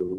2,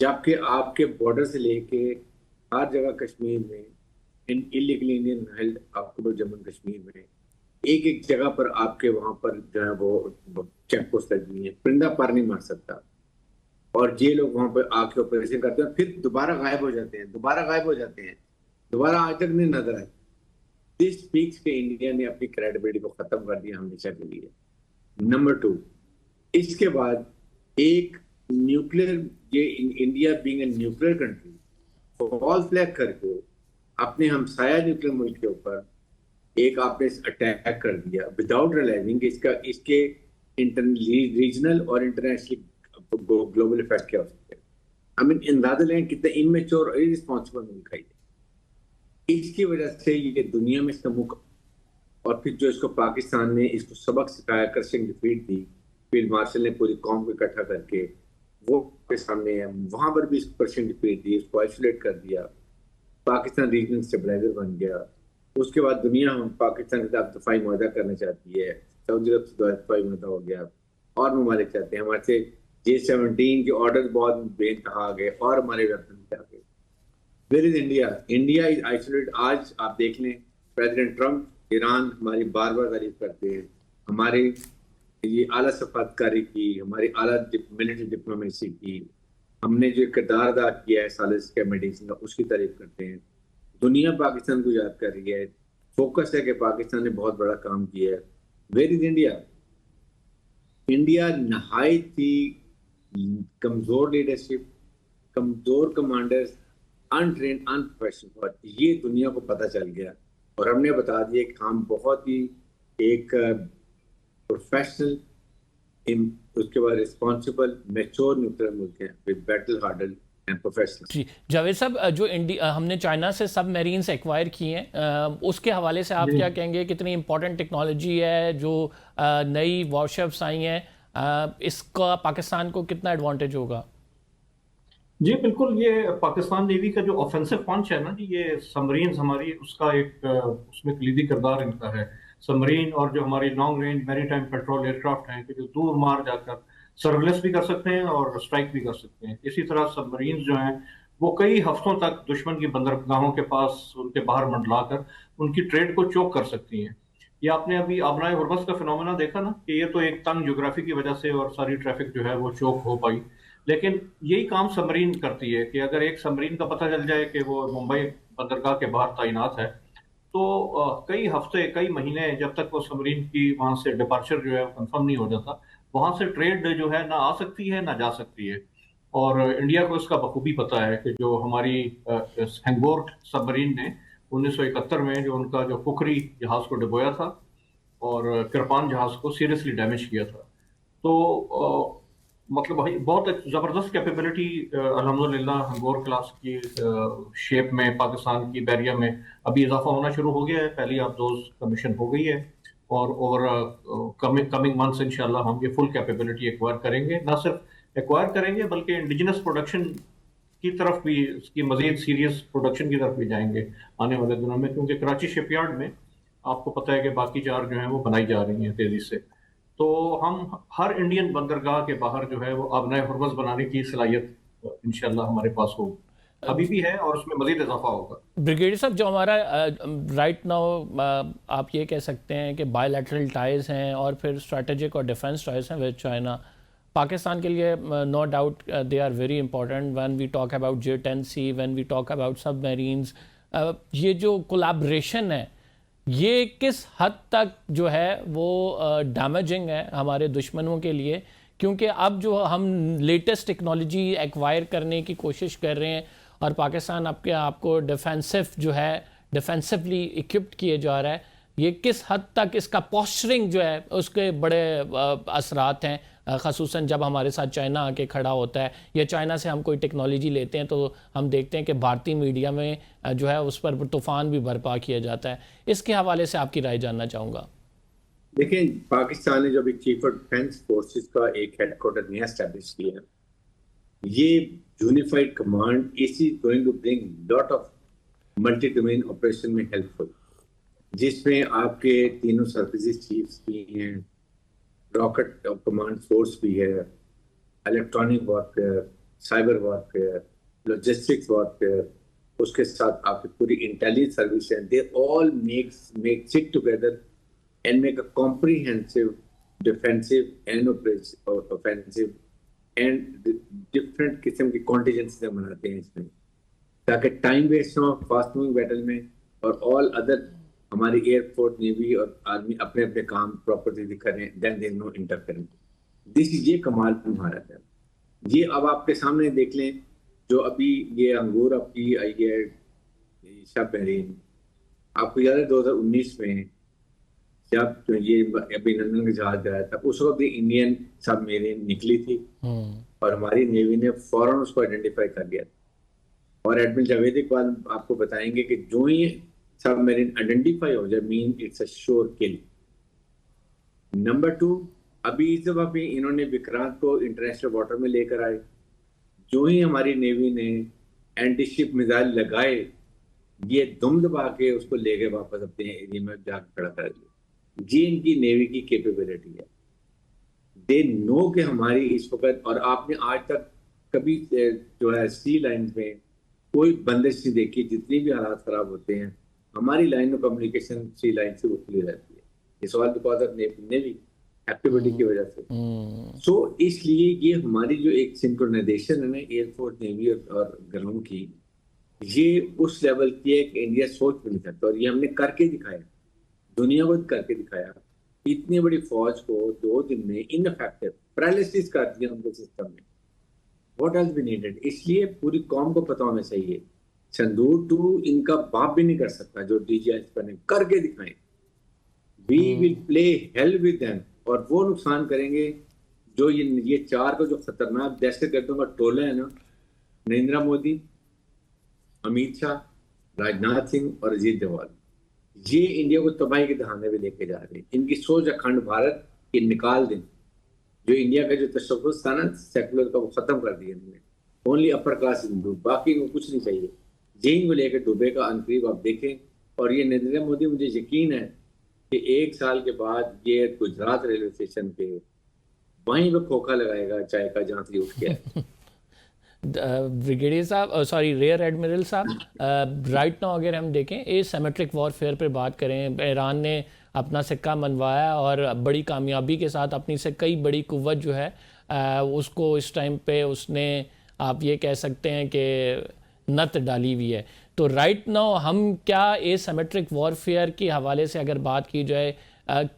جبکہ آپ کے بارڈر سے لے کے ہر جگہ کشمیر میں انلیگلی انڈین ہیلڈ آپ کو جموں کشمیر میں ایک ایک جگہ پر آپ کے وہاں پر جو ہے وہ چیک پوسٹ لگی ہے، پرندہ پر نہیں مار سکتا، اور یہ لوگ وہاں پہ آ کے آپریشن کرتے ہیں، پھر دوبارہ غائب ہو جاتے ہیں، دوبارہ آج تک نہیں نظر آئے۔ دس اسپیکس کہ انڈیا نے اپنی کریڈیبلٹی کو ختم کر دیا ہمیشہ کے لیے۔ نمبر 2، اس کے بعد ایک نیوکلیر، یہ India being a nuclear country fall flag کر کے اپنے ہمسایہ نیوکلیر ملک کے اوپر ایک آپ نے اٹیک کر دیا وداؤٹ ریلائزنگ اس کے ریجنل اور انٹرنیشنل گلوبل افیکٹ کیا ہو سکتے ہیں۔ آئی مین اندازہ لیں کتنا انمیچور اور ارسپانسبل ملک ہے یہ۔ اس کی وجہ سے یہ دنیا میں اس کا ملک، اور پھر جو اس کو پاکستان نے اس کو سبق سکھایا، کرشنگ ڈیفیٹ دی، فیلڈ مارشل نے پوری قوم کو اکٹھا کر کے وہ کے سامنے ہے، وہاں پر بھی اس کو کرشنگ ڈیفیٹ دی، اس کو آئسولیٹ کر دیا، پاکستان ریجنل اسٹیبلائزر بن گیا۔ اس کے بعد دنیا پاکستان کے ساتھ دفاعی معاہدہ کرنا چاہتی ہے، سعودی عرب سے دفاعی معاہدہ ہو گیا، اور ممالک چاہتے ہیں، ہمارے سے G17 کے آرڈر بہت بے انتہا آ گئے، اور ہمارے ویپن آ گئے۔ Where is India? India is isolate. آج آپ دیکھ لیں پریزیڈنٹ ٹرمپ ایران ہماری بار بار تعریف کرتے ہیں، ہمارے یہ اعلیٰ سفارتکاری کی، ہماری اعلیٰ ملٹری ڈپلومیسی کی، ہم نے جو کردار ادا کیا ہے سالس کے میڈیسن کا، اس کی تعریف کرتے ہیں۔ دنیا پاکستان کو یاد کر رہی ہے، فوکس ہے کہ پاکستان نے بہت بڑا کام کیا ہے۔ Where is India? انڈیا نہایت ہی کمزور لیڈرشپ، کمزور کمانڈرز، انٹرینڈ انپروفیشنل، یہ دنیا کو پتہ چل گیا، اور ہم نے بتا دیا کہ ہم بہت ہی ایک پروفیشنل، اس کے بعد ریسپانسبل میچور نیوکلیر ملک ہیں ود بیٹل ہارڈل اینڈ پروفیشنل۔ جی جاوید صاحب، جو ہم نے چائنا سے سب میرینز ایکوائر کی ہیں، اس کے حوالے سے آپ کیا کہیں گے؟ کتنی امپورٹنٹ ٹیکنالوجی ہے جو نئی وارشپس آئی ہیں، اس کا پاکستان کو کتنا ایڈوانٹیج ہوگا؟ جی بالکل، یہ پاکستان نیوی کا جو آفینسو پنچ ہے نا جی، یہ سبمرینز ہماری، اس کا ایک اس میں کلیدی کردار ان کا ہے۔ سبمرین اور جو ہماری لانگ رینج میری ٹائم پیٹرول ایئر کرافٹ ہیں کہ جو دور مار جا کر سرویلنس بھی کر سکتے ہیں اور اسٹرائک بھی کر سکتے ہیں۔ اسی طرح سبمرینز جو ہیں وہ کئی ہفتوں تک دشمن کی بندرگاہوں کے پاس ان کے باہر منڈلا کر ان کی ٹریڈ کو چوک کر سکتی ہیں۔ یہ آپ نے ابھی آبنائے ہرمز کا فنومینا دیکھا نا، کہ یہ تو ایک تنگ جغرافی کی وجہ سے اور ساری ٹریفک جو ہے وہ چوک ہو پائی، لیکن یہی کام سبمرین کرتی ہے کہ اگر ایک سبمرین کا پتہ چل جائے کہ وہ ممبئی بندرگاہ کے باہر تعینات ہے، تو کئی ہفتے کئی مہینے جب تک وہ سبمرین کی وہاں سے ڈپارچر جو ہے کنفرم نہیں ہو جاتا، وہاں سے ٹریڈ جو ہے نہ آ سکتی ہے نہ جا سکتی ہے۔ اور انڈیا کو اس کا بخوبی پتہ ہے کہ جو ہماری ہینگور سبمرین نے 1971 میں جو ان کا جو پکھری جہاز کو ڈبویا تھا اور کرپان جہاز کو سیریسلی ڈیمیج کیا تھا، تو مطلب بہت زبردست کیپیبلٹی الحمدللہ ہنگور کلاس کی شیپ میں پاکستان کی بیریا میں ابھی اضافہ ہونا شروع ہو گیا ہے۔ پہلی آپ دوز کمیشن ہو گئی ہے، اور اوور کمنگ منتھس انشاءاللہ ہم یہ فل کیپیبلٹی ایکوائر کریں گے، نہ صرف ایکوائر کریں گے بلکہ انڈیجنس پروڈکشن کی طرف بھی، اس کی مزید سیریس پروڈکشن کی طرف بھی جائیں گے آنے والے دنوں میں، کیونکہ کراچی شپ یارڈ میں آپ کو پتہ ہے کہ باقی 4 جو ہیں وہ بنائی جا رہی ہیں تیزی سے، تو ہم ہر انڈین بندرگاہ کے باہر جو ہے وہ آبنائے ہرمز بنانے کی صلاحیت انشاءاللہ ہمارے پاس ہوگی، ابھی بھی ہے اور اس میں مزید اضافہ ہوگا۔ بریگیڈیئر صاحب، جو ہمارا رائٹ ناؤ آپ یہ کہہ سکتے ہیں کہ بائی لیٹرل ٹائز ہیں اور پھر اسٹریٹجک اور ڈیفنس ٹائز ہیں ود چائنا، پاکستان کے لیے no doubt they are very important when we talk about J-10C، when we talk about سب میرینز۔ یہ جو کولیبریشن ہے یہ کس حد تک جو ہے وہ ڈیمیجنگ ہے ہمارے دشمنوں کے لیے؟ کیونکہ اب جو ہم لیٹسٹ ٹیکنالوجی ایکوائر کرنے کی کوشش کر رہے ہیں اور پاکستان آپ کو ڈیفینسو جو ہے ڈیفینسولی اکوپڈ کیے جا رہا ہے، یہ کس حد تک اس کا پوسچرنگ جو ہے اس کے بڑے اثرات ہیں، خصوصاً جب ہمارے ساتھ چائنا آ کے کھڑا ہوتا ہے یا چائنا سے ہم کوئی ٹیکنالوجی لیتے ہیں تو ہم دیکھتے ہیں کہ بھارتی میڈیا میں جو ہے اس پر طوفان بھی برپا کیا جاتا ہے۔ اس کے حوالے سے آپ کی رائے جاننا چاہوں گا۔ دیکھیں، پاکستان نے جو ابھی چیف آف ڈیفینس فورسز کا ایک ہیڈ کوارٹر نیا اسٹیبلش کیا، یہ یونیفائڈ کمانڈ اس is going to bring lot of multi domain operation میں ہیلپ فل، جس میں آپ کے تینوں سرفیسز چیفز بھی ہیں، راکٹ کمانڈ فورس بھی ہے، electronic warfare, cyber warfare, logistics warfare, اس کے ساتھ آپ کی پوری انٹیلیجنس سروس ہیں, they all make it together and make a comprehensive defensive and offensive and different قسم کی کانٹیجنسی بناتے ہیں اس میں, تاکہ ٹائم ویسٹ نہ ہو فاسٹ موونگ بیٹل میں, اور آل ادر ہماری ایئر فورس نیوی اور آرمی اپنے اپنے کام پراپرلی کریں, دین دیر نو انٹرفیئرنس. دس یہ کمال مہارت ہے. یہ اب آپ کے سامنے دیکھ لیں جو ابھی یہ انگور آپ کی آئی ہے شاہ بحرین, آپ کو یاد ہے 2019 میں جب یہ ابھی نندن کا جہاز گیا تھا, اس وقت بھی انڈین سب میرین نکلی تھی اور ہماری نیوی نے فوراً اس کو آئیڈینٹیفائی کر لیا تھا. اور ایڈمرل جاوید اقبال آپ کو بتائیں گے کہ جو ہی سب میرین آئیڈینٹیفائی ہو جائے مین اٹس اے شور کل. نمبر 2, ابھی اس دفعہ بھی انہوں نے وکرانت کو انٹرنیشنل واٹر میں لے کر آئے, جو ہی ہماری نیوی نے اینٹی شپ میزائل لگائے یہ دم دبا کے اس کو لے گئے واپس اپنے ایریا میں جا کے کھڑا کر دیا. یہ ان کی نیوی کی کیپیبلٹی ہے. دے نو کہ ہماری اس وقت, اور آپ نے آج تک کبھی جو ہے سی لائنز میں کوئی بندش نہیں دیکھی, جتنی بھی حالات خراب ہوتے ہیں ہماری line of communication sea line سے وہ کلیئر رہتی ہے. Is all because of navy activity کی وجہ سے. سو اس لیے یہ ہماری جو ایک سنکرونائزیشن ہے نا ایئر فورس نیوی اور گراؤنڈ کی, یہ اس لیول کی ہے کہ انڈیا سوچ بھی نہیں سکتا, اور یہ ہم نے کر کے دکھایا, دنیا کو کر کے دکھایا. اتنی بڑی فوج کو 2 دن میں انفیکٹو پیرالائسس کر دیا ان کے سسٹم میں. What else be needed. اس لیے پوری قوم کو پتہ ہونا چاہیے سندور 2 ان کا باپ بھی نہیں کر سکتا جو ڈی جی ایس بنے, کر کے دکھائیں. وی ول پلے ہیل ود دیم, اور وہ نقصان کریں گے جو یہ 4 کو جو خطرناک دہشت گردوں کا ٹولہ ہے نا, نریندر مودی, امیت شاہ, راجناتھ سنگھ اور اجیت ڈوال, یہ انڈیا کو تباہی کے دہانے پہ لے کے جا رہے ہیں. ان کی سوچ اکھنڈ بھارت کی نکال دیں. جو انڈیا کا جو تشخص تھا نا سیکولر کا, وہ ختم کر دیا انہوں نے. اونلی اپر کلاس ہندو, باقی کو کچھ نہیں چاہیے. یہی کو لے کے ڈوبے کا عنقریب آپ دیکھیں. اور یہ نریندر مودی, مجھے یقین ہے کہ 1 سال کے بعد یہ گجرات ریلوے اسٹیشن پہ وہیں پہ کھوکھا لگائے گا چائے کا جہاں سے اٹھ گیا. بریگیڈیئر صاحب, سوری ریئر ایڈمرل صاحب, رائٹ ناؤ اگر ہم دیکھیں اے سیمیٹرک وارفیئر پہ بات کریں, ایران نے اپنا سکہ منوایا اور بڑی کامیابی کے ساتھ اپنی سے کئی بڑی قوت جو ہے اس کو اس ٹائم پہ اس نے آپ یہ کہہ سکتے ہیں کہ نت ڈالی ہوئی ہے. تو رائٹ ناؤ ہم کیا اے سیمیٹرک وارفیئر کے حوالے سے اگر بات کی جائے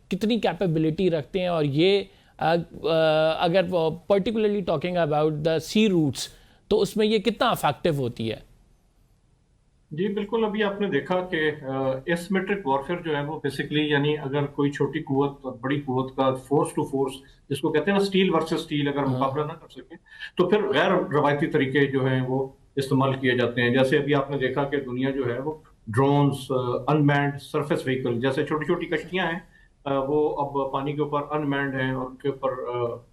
کتنی کیپیبلٹی رکھتے ہیں, اور یہ اگر particularly talking about the sea routes تو اس میں یہ کتنا افیکٹو ہوتی ہے؟ جی بالکل, ابھی آپ نے دیکھا کہ ایسیمیٹرک وارفیئر جو ہے وہ بیسکلی یعنی اگر کوئی چھوٹی قوت اور بڑی قوت کا فورس ٹو فورس جس کو کہتے ہیں نا اسٹیل ورسز اسٹیل اگر مقابلہ نہ کر سکے تو پھر غیر روایتی طریقے جو ہیں وہ استعمال کیے جاتے ہیں. جیسے ابھی آپ نے دیکھا کہ دنیا جو ہے وہ ڈرونز, انمینڈ سرفیس وہیکل جیسے چھوٹی چھوٹی کشتیاں ہیں, وہ اب پانی کے اوپر انمینڈ ہیں اور ان کے اوپر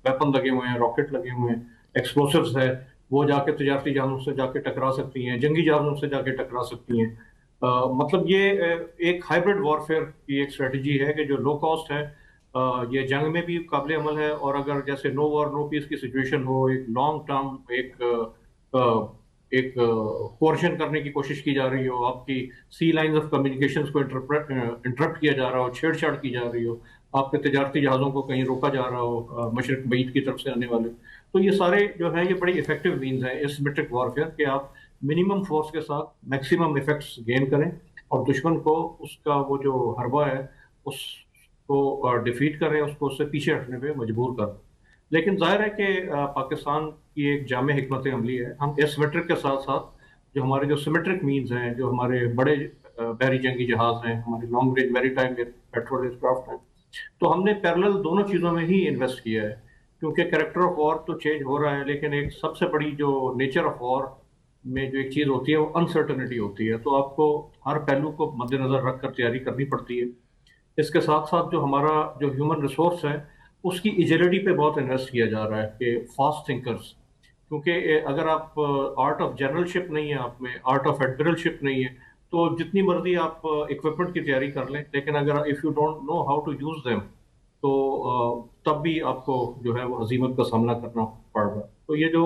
ویپن لگے ہوئے ہیں, راکٹ لگے ہوئے ہیں, ایکسپلوسیوز ہے, وہ جا کے تجارتی جہازوں سے جا کے ٹکرا سکتی ہیں, جنگی جہازوں سے جا کے ٹکرا سکتی ہیں. مطلب یہ ایک ہائبرڈ وارفیئر کی ایک اسٹریٹجی ہے کہ جو لو کاسٹ ہے, یہ جنگ میں بھی قابل عمل ہے, اور اگر جیسے نو وار نو پیس کی سچویشن ہو, ایک لانگ ٹرم ایک کوارشن کرنے کی کوشش کی جا رہی ہو, آپ کی سی لائنز آف کمیونیکیشنز کو انٹرپٹ کیا جا رہا ہو, چھیڑ چھاڑ کی جا رہی ہو, آپ کے تجارتی جہازوں کو کہیں روکا جا رہا ہو مشرق بعید کی طرف سے آنے والے, تو یہ سارے جو ہیں یہ بڑی افیکٹو مینز ہیں ایسیمیٹرک وارفیئر کہ آپ منیمم فورس کے ساتھ میکسیمم ایفیکٹس گین کریں اور دشمن کو اس کا وہ جو حربہ ہے اس کو ڈیفیٹ کریں, اس کو اس سے پیچھے ہٹنے پہ مجبور کر. لیکن ظاہر ہے کہ پاکستان کی ایک جامع حکمت عملی ہے, ہم ایسیمیٹرک کے ساتھ ساتھ جو ہمارے جو سیمیٹرک مینز ہیں, جو ہمارے بڑے بحری جنگی جہاز ہیں, ہمارے لانگ رینج میری ٹائم پیٹرول ایئر کرافٹ ہیں, تو ہم نے پیرلل دونوں چیزوں میں ہی انویسٹ کیا ہے. کیونکہ کریکٹر آف وار تو چینج ہو رہا ہے, لیکن ایک سب سے بڑی جو نیچر آف وار میں جو ایک چیز ہوتی ہے وہ انسرٹنٹی ہوتی ہے, تو آپ کو ہر پہلو کو مد نظر رکھ کر تیاری کرنی پڑتی ہے. اس کے ساتھ ساتھ جو ہمارا جو ہیومن ریسورس ہے اس کی ایجیلٹی پہ بہت انویسٹ کیا جا رہا ہے کہ فاسٹ تھنکرز, کیونکہ اگر آپ آرٹ آف جنرل شپ نہیں ہے, آپ میں آرٹ آف ایڈمرل شپ نہیں ہے, تو جتنی مرضی آپ اکوپمنٹ کی تیاری کر لیں, لیکن اگر if you don't know how to use them تو تب بھی آپ کو جو ہے وہ ہزیمت کا سامنا کرنا پڑ رہا ہے. تو یہ جو